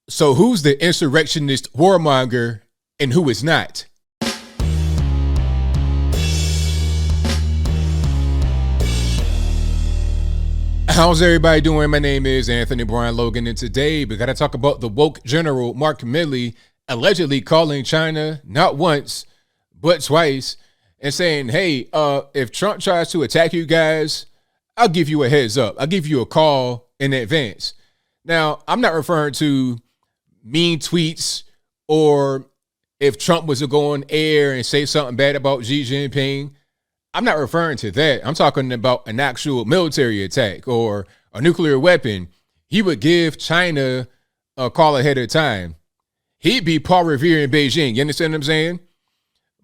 So who's the insurrectionist warmonger and who is not? How's everybody doing? My name is Anthony Brian Logan, and today we got to talk about the woke general Mark Milley allegedly calling China not once but twice and saying, hey, if Trump tries to attack you guys, I'll give you a heads up. I'll give you a call in advance. Now, I'm not referring to mean tweets or if Trump was to go on air and say something bad about Xi Jinping. I'm not referring to that. I'm talking about an actual military attack or a nuclear weapon. He would give China a call ahead of time. He'd be Paul Revere in Beijing. You understand what I'm saying?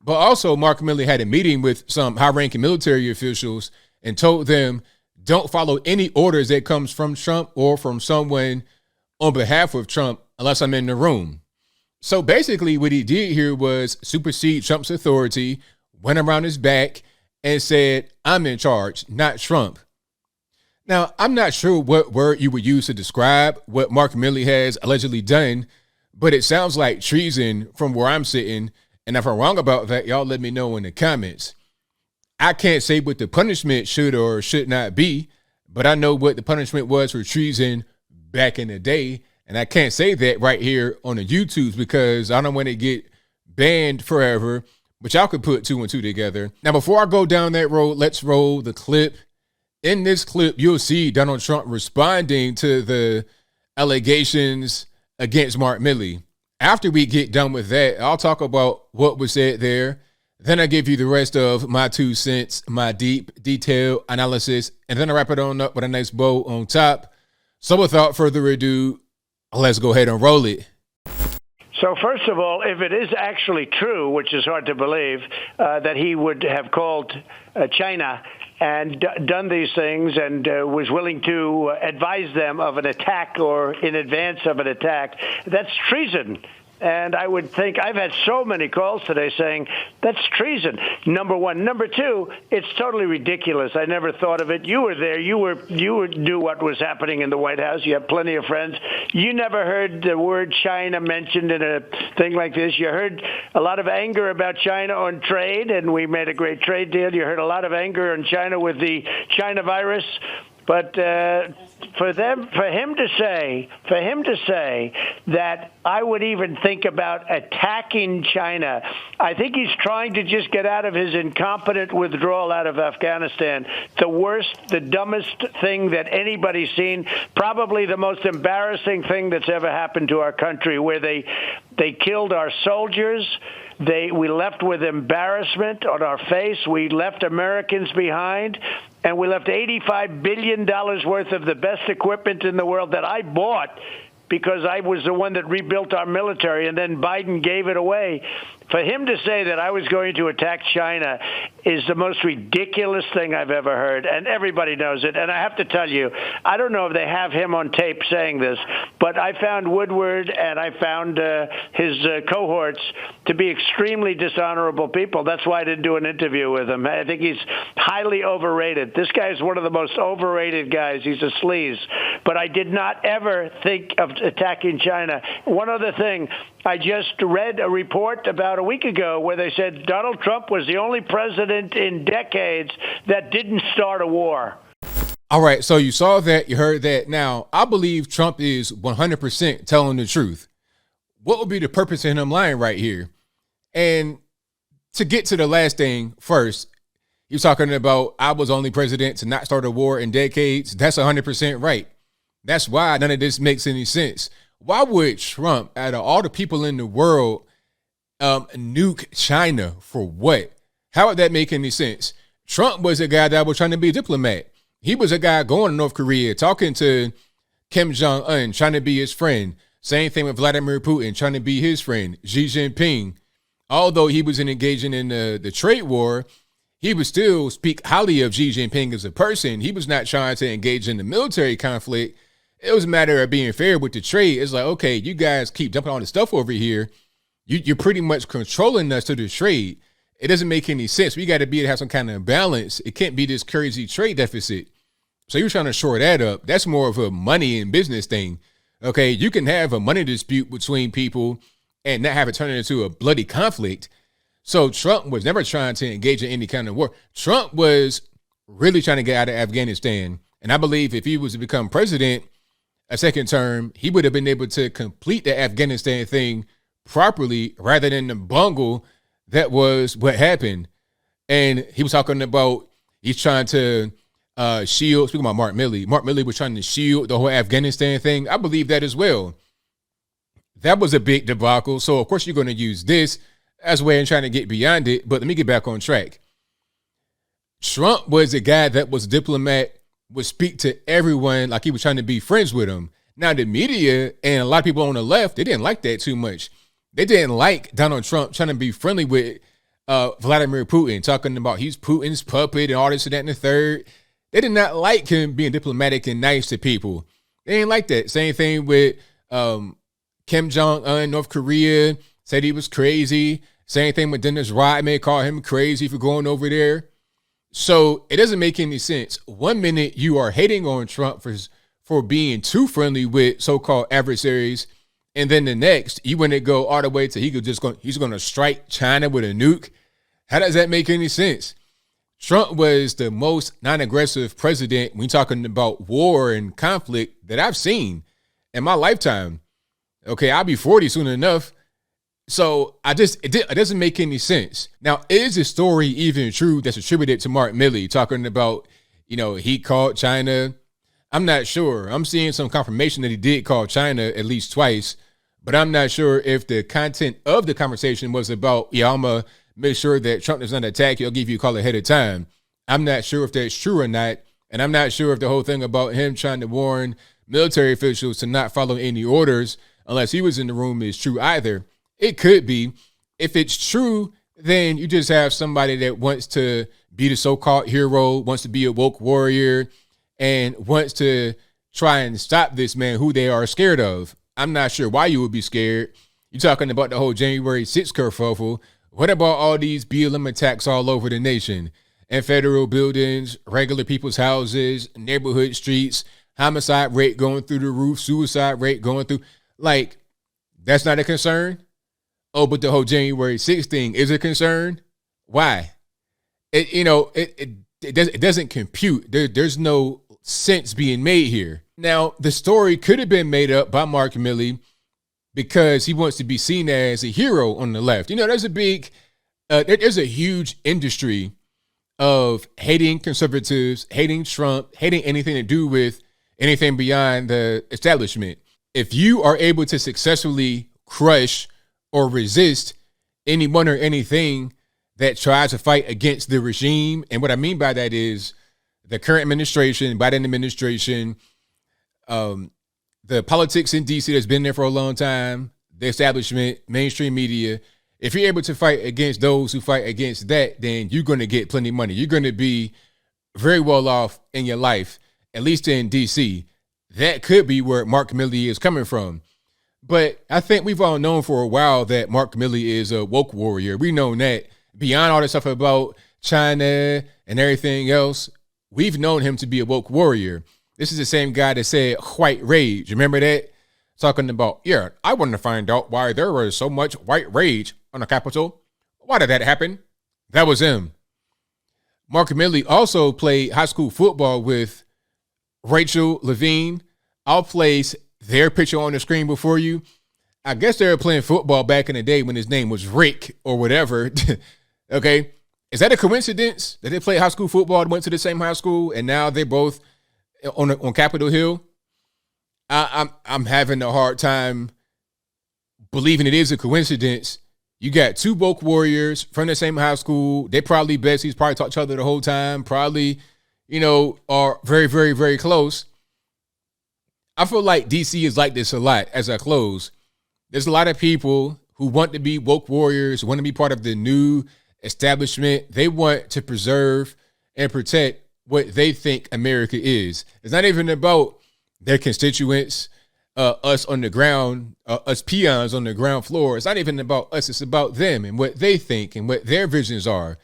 But also, Mark Milley had a meeting with some high-ranking military officials and told them, don't follow any orders that comes from Trump or from someone on behalf of Trump unless I'm in the room. So basically what he did here was supersede Trump's authority, went around his back, and said, I'm in charge, not Trump. Now, I'm not sure what word you would use to describe what Mark Milley has allegedly done, but it sounds like treason from where I'm sitting. And if I'm wrong about that, y'all let me know in the comments. I can't say what the punishment should or should not be, but I know what the punishment was for treason back in the day. And I can't say that right here on the YouTubes because I don't want to get banned forever, but y'all could put two and two together. Now, before I go down that road, let's roll the clip. In this clip, you'll see Donald Trump responding to the allegations against Mark Milley. After we get done with that, I'll talk about what was said there. Then I give you the rest of my 2 cents, my deep, detailed analysis, and then I wrap it on up with a nice bow on top. So without further ado, let's go ahead and roll it. So first of all, if it is actually true, which is hard to believe, that he would have called China and done these things and was willing to advise them of an attack or in advance of an attack, that's treason. And I would think I've had so many calls today saying that's treason, number one. Number two, it's totally ridiculous. I never thought of it. You were there. You knew what was happening in the White House. You have plenty of friends. You never heard the word China mentioned in a thing like this. You heard a lot of anger about China on trade, and we made a great trade deal. You heard a lot of anger on China with the China virus. But for him to say that I would even think about attacking China, I think he's trying to just get out of his incompetent withdrawal out of Afghanistan. The worst, the dumbest thing that anybody's seen, probably the most embarrassing thing that's ever happened to our country, where they killed our soldiers. We left with embarrassment on our face. We left Americans behind. And we left $85 billion worth of the best equipment in the world that I bought because I was the one that rebuilt our military, and then Biden gave it away. For him to say that I was going to attack China is the most ridiculous thing I've ever heard, and everybody knows it. And I have to tell you, I don't know if they have him on tape saying this, but I found Woodward and I found his cohorts to be extremely dishonorable people. That's why I didn't do an interview with him. I think he's highly overrated. This guy is one of the most overrated guys. He's a sleaze. But I did not ever think of attacking China. One other thing, I just read a report about a week ago where they said Donald Trump was the only president in decades that didn't start a war. All right, so you saw that, you heard that. Now, I believe Trump is 100% telling the truth. What would be the purpose of him lying right here? And to get to the last thing first, you're talking about I was only president to not start a war in decades. That's 100% right. That's why none of this makes any sense. Why would Trump, out of all the people in the world, nuke China for what? How would that make any sense? Trump was a guy that was trying to be a diplomat. He was a guy going to North Korea, talking to Kim Jong-un, trying to be his friend. Same thing with Vladimir Putin, trying to be his friend. Xi Jinping, although he wasn't engaging in the trade war, he would still speak highly of Xi Jinping as a person. He was not trying to engage in the military conflict. It was a matter of being fair with the trade. It's like, okay, you guys keep dumping all the stuff over here. You're pretty much controlling us to the trade. It doesn't make any sense. We got to be able to have some kind of balance. It can't be this crazy trade deficit. So you're trying to shore that up. That's more of a money and business thing. Okay, you can have a money dispute between people and not have it turn into a bloody conflict. So Trump was never trying to engage in any kind of war. Trump was really trying to get out of Afghanistan. And I believe if he was to become president a second term, he would have been able to complete the Afghanistan thing properly rather than the bungle that was what happened. And he was talking about he's trying to shield, speaking about Mark Milley was trying to shield the whole Afghanistan thing. I believe that as well. That was a big debacle. So, of course, you're going to use this as a way of trying to get beyond it. But let me get back on track. Trump was a guy that was a diplomat, would speak to everyone like he was trying to be friends with them. Now, the media and a lot of people on the left, they didn't like that too much. They didn't like Donald Trump trying to be friendly with Vladimir Putin, talking about he's Putin's puppet and all this and that and the third. They did not like him being diplomatic and nice to people. They didn't like that. Same thing with Kim Jong-un, North Korea, said he was crazy. Same thing with Dennis Rodman, called him crazy for going over there. So it doesn't make any sense. 1 minute you are hating on Trump for being too friendly with so-called adversaries, and then the next you want to go all the way to he's going to strike China with a nuke. How does that make any sense? Trump was the most non-aggressive president when talking about war and conflict that I've seen in my lifetime. Okay, I'll be 40 soon enough. So it doesn't make any sense. Now, is the story even true that's attributed to Mark Milley talking about, he called China? I'm not sure. I'm seeing some confirmation that he did call China at least twice, but I'm not sure if the content of the conversation was about, I'm going to make sure that Trump does not attack you. I'll give you a call ahead of time. I'm not sure if that's true or not. And I'm not sure if the whole thing about him trying to warn military officials to not follow any orders unless he was in the room is true either. It could be. If it's true, then you just have somebody that wants to be the so-called hero, wants to be a woke warrior, and wants to try and stop this man who they are scared of. I'm not sure why you would be scared. You're talking about the whole January 6th kerfuffle. What about all these BLM attacks all over the nation? And federal buildings, regular people's houses, neighborhood streets, homicide rate going through the roof, suicide rate going through. Like, that's not a concern? Oh, but the whole January 6th thing is a concern? Why? It doesn't compute. There's no sense being made here. Now, the story could have been made up by Mark Milley because he wants to be seen as a hero on the left. There's a huge industry of hating conservatives, hating Trump, hating anything to do with anything beyond the establishment. If you are able to successfully crush or resist anyone or anything that tries to fight against the regime, and what I mean by that is the current administration, Biden administration, the politics in D.C. that's been there for a long time, the establishment, mainstream media. If you're able to fight against those who fight against that, then you're going to get plenty of money. You're going to be very well off in your life, at least in D.C. That could be where Mark Milley is coming from. But I think we've all known for a while that Mark Milley is a woke warrior. We know that beyond all the stuff about China and everything else, we've known him to be a woke warrior. This is the same guy that said white rage. Remember that? Talking about, I want to find out why there was so much white rage on the Capitol. Why did that happen? That was him. Mark Milley also played high school football with Rachel Levine. I'll place their picture on the screen before you. I guess they were playing football back in the day when his name was Rick or whatever. Okay. Is that a coincidence that they played high school football and went to the same high school and now they're both on Capitol Hill? I'm having a hard time believing it is a coincidence. You got two woke warriors from the same high school. They probably besties, probably talked to each other the whole time, probably, are very, very, very close. I feel like DC is like this a lot as I close. There's a lot of people who want to be woke warriors, want to be part of the new establishment. They want to preserve and protect what they think America is. It's not even about their constituents, us on the ground, us peons on the ground floor. It's not even about us. It's about them and what they think and what their visions are.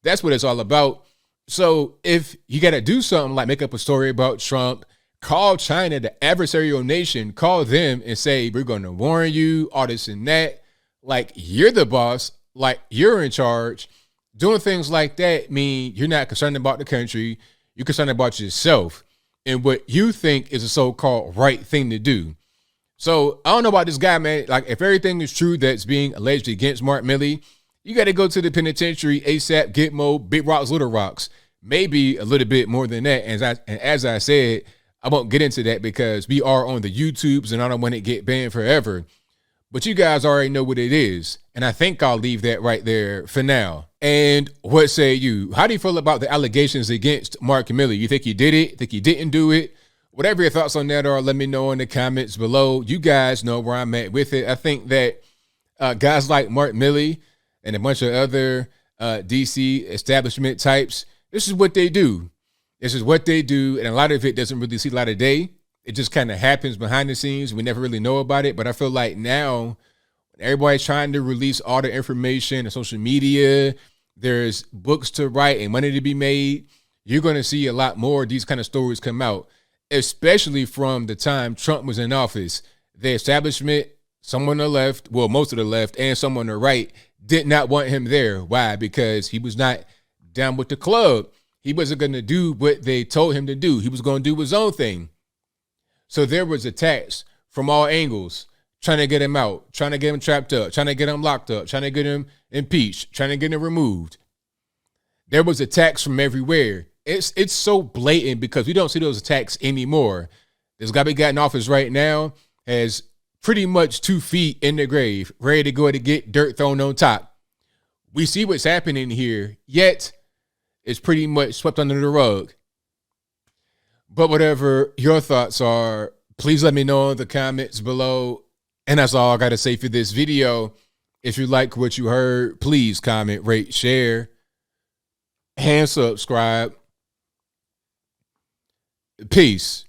That's what it's all about. So if you got to do something like make up a story about Trump, call China, the adversarial nation, call them and say, we're going to warn you, all this and that. Like, you're the boss, like you're in charge. Doing things like that mean you're not concerned about the country. You're concerned about yourself and what you think is a so-called right thing to do. So I don't know about this guy, man. Like, if everything is true that's being alleged against Mark Milley, you got to go to the penitentiary ASAP, Gitmo, Big Rocks, Little Rocks. Maybe a little bit more than that. And as I said, I won't get into that because we are on the YouTubes and I don't want to get banned forever. But you guys already know what it is. And I think I'll leave that right there for now. And what say you? How do you feel about the allegations against Mark Milley? You think he did it? Think he didn't do it? Whatever your thoughts on that are, let me know in the comments below. You guys know where I'm at with it. I think that guys like Mark Milley and a bunch of other DC establishment types, this is what they do. This is what they do, and a lot of it doesn't really see the light of day. It just kind of happens behind the scenes. We never really know about it, but I feel like now everybody's trying to release all the information on social media. There's books to write and money to be made. You're going to see a lot more of these kind of stories come out, especially from the time Trump was in office. The establishment, some on the left, well, most of the left and some on the right, did not want him there. Why? Because he was not down with the club. He wasn't going to do what they told him to do. He was going to do his own thing. So there was attacks from all angles, trying to get him out, trying to get him trapped up, trying to get him locked up, trying to get him impeached, trying to get him removed. There was attacks from everywhere. It's so blatant because we don't see those attacks anymore. This guy we got in office right now has pretty much 2 feet in the grave, ready to go to get dirt thrown on top. We see what's happening here, yet it's pretty much swept under the rug. But whatever your thoughts are, please let me know in the comments below. And that's all I got to say for this video. If you like what you heard, please comment, rate, share, and subscribe. Peace.